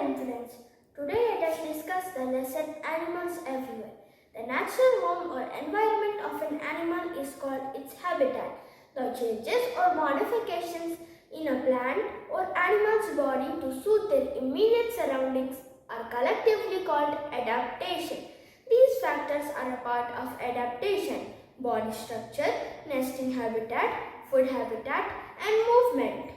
Dear friends, today let us discuss the lesson Animals Everywhere. The natural home or environment of an animal is called its habitat. The changes or modifications in a plant or animal's body to suit their immediate surroundings are collectively called adaptation. These factors are a part of adaptation: body structure, nesting habitat, food habitat, and movement.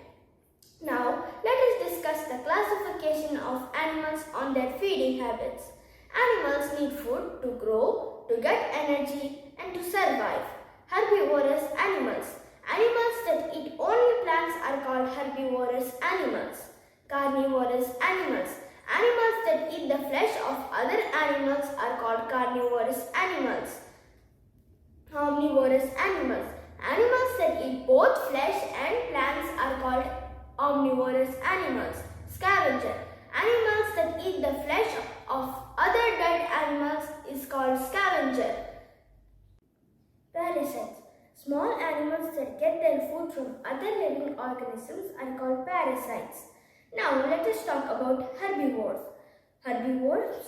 Now, let us discuss the classification of animals on their feeding habits. Animals need food to grow, to get energy, and to survive. Herbivorous animals. Animals that eat only plants are called herbivorous animals. Carnivorous animals. Animals that eat the flesh of other animals are called carnivorous animals. Omnivorous animals. Animals that eat both flesh and plants are called omnivorous animals. Scavenger. Animals that eat the flesh of other dead animals is called scavenger. Parasites. Small animals that get their food from other living organisms are called parasites. Now let us talk about herbivores. Herbivores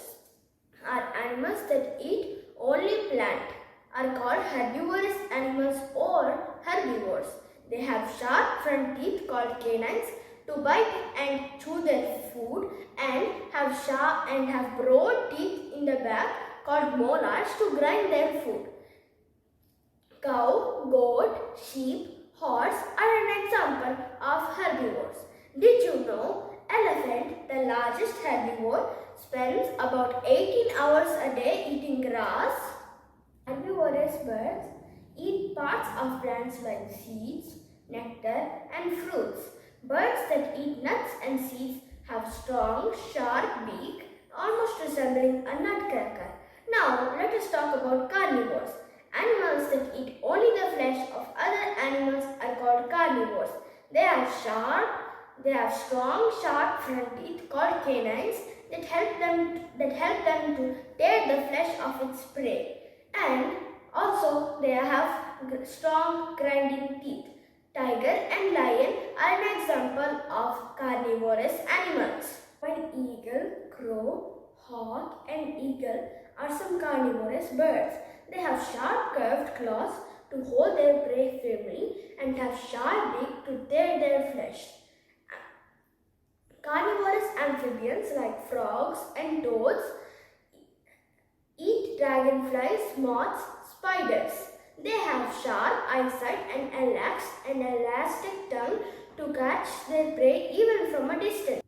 are animals that eat only plant, are called herbivorous animals or herbivores. They have sharp front teeth called canines to bite and chew their food, and have broad teeth in the back called molars to grind their food. Cow, goat, sheep, horse are an example of herbivores. Did you know elephant, the largest herbivore, spends about 18 hours a day eating grass? Herbivorous birds eat parts of plants like seeds, nectar, and fruits. Birds that eat nuts and seeds have strong, sharp beak, almost resembling a nutcracker. Now, let us talk about carnivores. Animals that eat only the flesh of other animals are called carnivores. They have strong, sharp front teeth called canines that help them to tear the flesh of its prey. And also they have strong grinding teeth. Tiger and lion are an example of carnivorous animals. When eagle, crow, hawk and eagle are some carnivorous birds. They have sharp curved claws to hold their prey firmly and have sharp beak to tear their flesh. Carnivorous amphibians like frogs and toads eat dragonflies, moths, spiders. They have sharp eyesight and an elastic tongue to catch their prey even from a distance.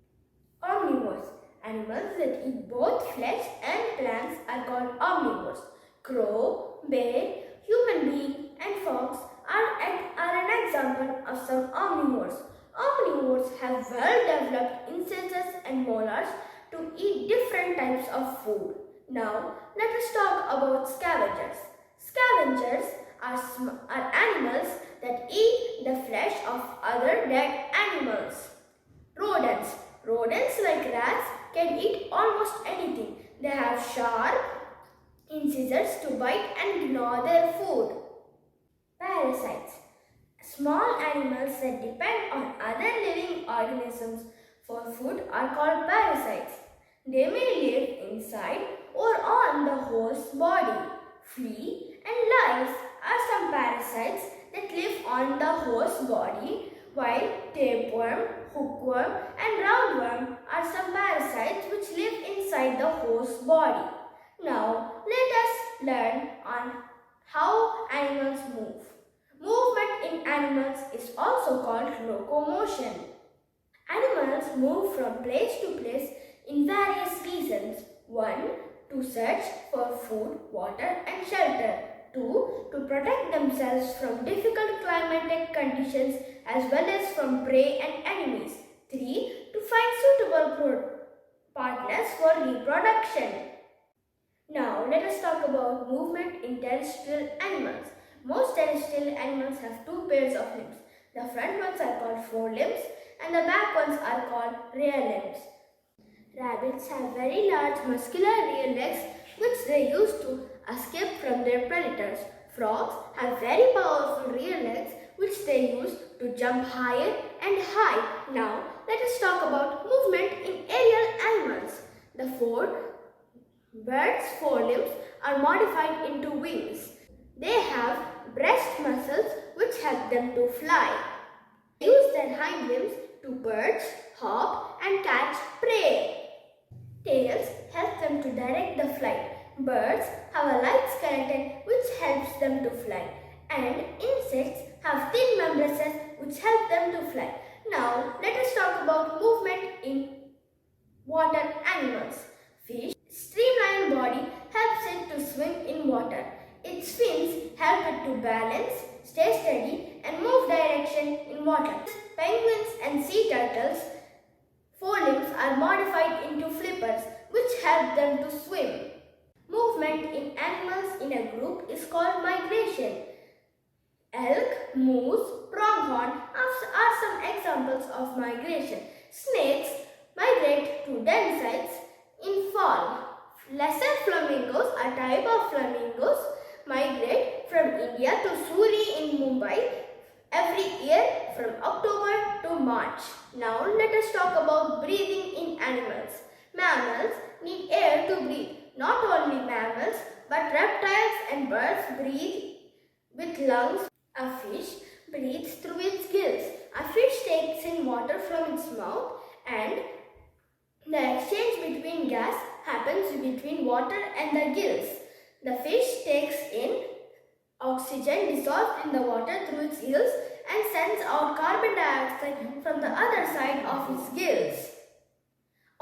Omnivores. Animals that eat both flesh and plants are called omnivores. Crow, bear, human being and fox are an example of some omnivores. Omnivores have well-developed incisors and molars to eat different types of food. Now, let us talk about scavengers. Scavengers are animals that eat the flesh of other dead animals. Rodents. Rodents like rats can eat almost anything. They have sharp incisors to bite and gnaw their food. Parasites. Small animals that depend on other living organisms for food are called parasites. They may live inside or on the host's body. Flea and lice are some parasites that live on the host's body, while tapeworm, hookworm and roundworm are some parasites which live inside the host's body. Now, let us learn on how animals move. Movement in animals is also called locomotion. Animals move from place to place in various reasons. 1. To search for food, water and shelter. 2. To protect themselves from difficult climatic conditions as well as from prey and enemies. 3. To find suitable partners for reproduction. Now let us talk about movement in terrestrial animals. Most terrestrial animals have two pairs of limbs. The front ones are called forelimbs and the back ones are called rear limbs. Rabbits have very large muscular rear legs which they use to escape from their predators. Frogs have very powerful rear legs which they use to jump higher and high. Now let us talk about movement in aerial animals. Birds' forelimbs are modified into wings. They have breast muscles which help them to fly. They use their hind limbs to perch, hop and catch prey. Tails help them to direct the flight. Birds have a light skeleton which helps them to fly. And insects have thin membranes which help them to fly. Now let us talk about movement in water animals. Fish streamlined body helps it to swim in water. Its fins help it to balance, stay steady and move direction in water. Penguins and sea turtles' forelimbs are modified into flippers which help them to swim. Movement in animals in a group is called migration. Elk, moose, pronghorn are some examples of migration. Snakes migrate to den sites in fall. Lesser flamingos, a type of flamingos, migrate from India to Suri in Mumbai every year from October to March. Now let us talk about breathing in animals. Mammals need air to breathe. Not only mammals but reptiles and birds breathe with lungs. A fish breathes through its gills. A fish takes in water from its mouth and the exchange between gas happens between water and the gills. The fish takes in oxygen dissolved in the water through its gills and sends out carbon dioxide from the other side of its gills.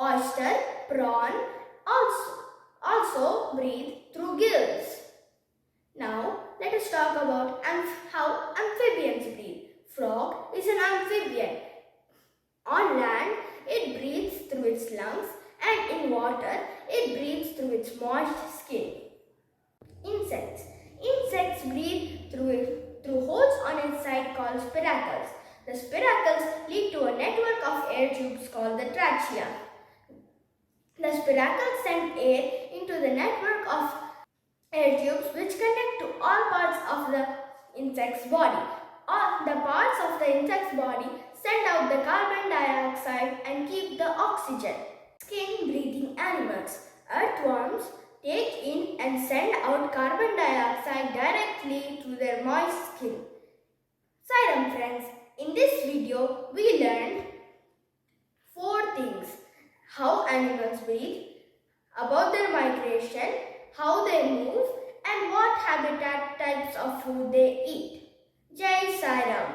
Oyster, prawn also breathe through gills. Now let us talk about how amphibians breathe. Frog is an amphibian. On land, it breathes through its lungs and in water, it breathes through its moist skin. Insects breathe through holes on its side called spiracles. The spiracles lead to a network of air tubes called the trachea. The spiracles send air into the network of air tubes which connect to all parts of the insect's body. All the parts of the insect's body send out the carbon dioxide and keep the oxygen. Skin-breathing animals. Earthworms take in and send out carbon dioxide directly through their moist skin. Siram friends, in this video we learned 4 things. How animals breathe, about their migration, how they move and what habitat types of food they eat. Jai Sai Ram.